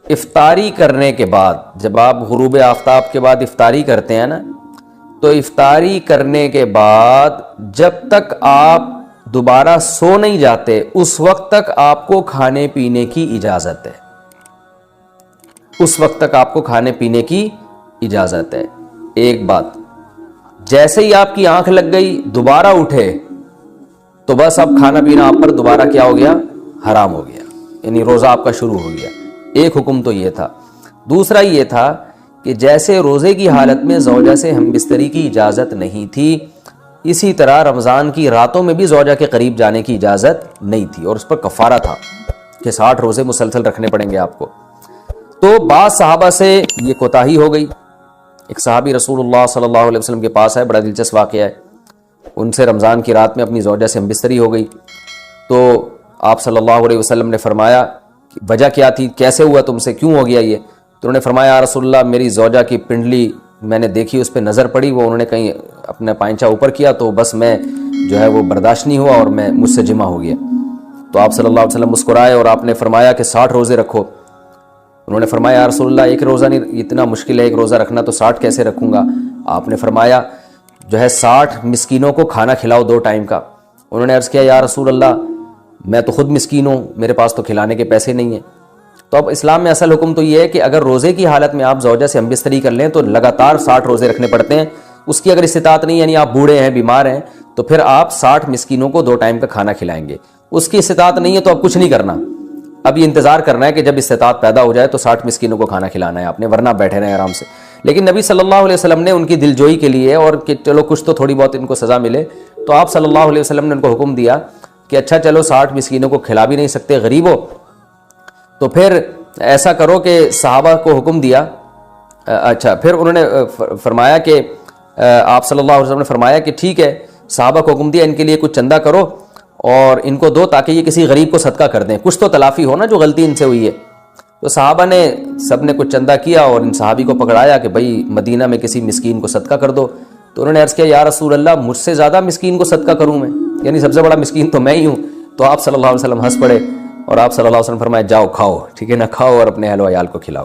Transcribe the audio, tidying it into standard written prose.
افطاری کرنے کے بعد، جب آپ غروب آفتاب کے بعد افطاری کرتے ہیں نا، تو افطاری کرنے کے بعد جب تک آپ دوبارہ سو نہیں جاتے اس وقت تک آپ کو کھانے پینے کی اجازت ہے، اس وقت تک آپ کو کھانے پینے کی اجازت ہے۔ ایک بات، جیسے ہی آپ کی آنکھ لگ گئی دوبارہ اٹھے تو بس اب کھانا پینا آپ پر دوبارہ کیا ہو گیا؟ حرام ہو گیا، یعنی روزہ آپ کا شروع ہو گیا۔ ایک حکم تو یہ تھا۔ دوسرا یہ تھا کہ جیسے روزے کی حالت میں زوجہ سے ہم بستری کی اجازت نہیں تھی، اسی طرح رمضان کی راتوں میں بھی زوجہ کے قریب جانے کی اجازت نہیں تھی، اور اس پر کفارہ تھا کہ 60 روزے مسلسل رکھنے پڑیں گے آپ کو۔ تو بعض صحابہ سے یہ کوتاہی ہو گئی۔ ایک صحابی رسول اللہ صلی اللہ علیہ وسلم کے پاس آئے، بڑا دلچسپ واقعہ ہے۔ ان سے رمضان کی رات میں اپنی زوجہ سے ہم بستری ہو گئی، تو آپ صلی اللہ علیہ وسلم نے فرمایا کہ وجہ کیا تھی، کیسے ہوا تم سے، کیوں ہو گیا یہ؟ تو انہوں نے فرمایا، یا رسول اللہ، میری زوجہ کی پنڈلی میں نے دیکھی، اس پہ نظر پڑی، وہ انہوں نے کہیں اپنا پائنچہ اوپر کیا تو بس میں جو ہے وہ برداشت نہیں ہوا اور میں مجھ سے جمع ہو گیا۔ تو آپ صلی اللہ علیہ وسلم مسکرائے اور آپ نے فرمایا کہ 60 روزے رکھو۔ انہوں نے فرمایا، یا رسول اللہ، ایک روزہ نہیں، اتنا مشکل ہے ایک روزہ رکھنا، تو 60 کیسے رکھوں گا؟ آپ نے فرمایا جو ہے 60 مسکینوں کو کھانا کھلاؤ 2 ٹائم کا۔ انہوں نے عرض کیا، یا رسول اللہ، میں تو خود مسکین ہوں، میرے پاس تو کھلانے کے پیسے نہیں ہیں۔ تو اب اسلام میں اصل حکم تو یہ ہے کہ اگر روزے کی حالت میں آپ زوجہ سے ہم بستری کر لیں تو لگاتار 60 روزے رکھنے پڑتے ہیں۔ اس کی اگر استطاعت نہیں، یعنی آپ بوڑھے ہیں، بیمار ہیں، تو پھر آپ 60 مسکینوں کو 2 ٹائم کا کھانا کھلائیں گے۔ اس کی استطاعت نہیں ہے تو اب کچھ نہیں کرنا، اب یہ انتظار کرنا ہے کہ جب استطاعت پیدا ہو جائے تو 60 مسکینوں کو کھانا کھلانا ہے آپ نے، ورنہ بیٹھے رہیں آرام سے۔ لیکن نبی صلی اللہ علیہ وسلم نے ان کی دل جوئی کے لیے، اور کہ چلو کچھ تو تھوڑی بہت ان کو سزا ملے، تو آپ صلی اللہ علیہ وسلم نے ان کو حکم دیا کہ اچھا چلو 60 مسکینوں کو کھلا بھی نہیں سکتے، غریب ہو، تو پھر ایسا کرو کہ صحابہ کو حکم دیا۔ اچھا پھر انہوں نے فرمایا کہ آپ صلی اللہ علیہ وسلم نے فرمایا کہ ٹھیک ہے، صحابہ کو حکم دیا ان کے لیے کچھ چندہ کرو اور ان کو دو تاکہ یہ کسی غریب کو صدقہ کر دیں، کچھ تو تلافی ہو نا جو غلطی ان سے ہوئی ہے۔ تو صحابہ نے سب نے کچھ چندہ کیا اور ان صحابی کو پکڑایا کہ بھائی مدینہ میں کسی مسکین کو صدقہ کر دو۔ تو انہوں نے عرض کیا، یا رسول اللہ، مجھ سے زیادہ مسکین کو صدقہ کروں میں، یعنی سب سے بڑا مسکین تو میں ہی ہوں۔ تو آپ صلی اللہ علیہ وسلم ہنس پڑے اور آپ صلی اللہ علیہ وسلم فرمایا، جاؤ کھاؤ، ٹھیک ہے نا، کھاؤ اور اپنے اہل و عیال کو کھلاؤ۔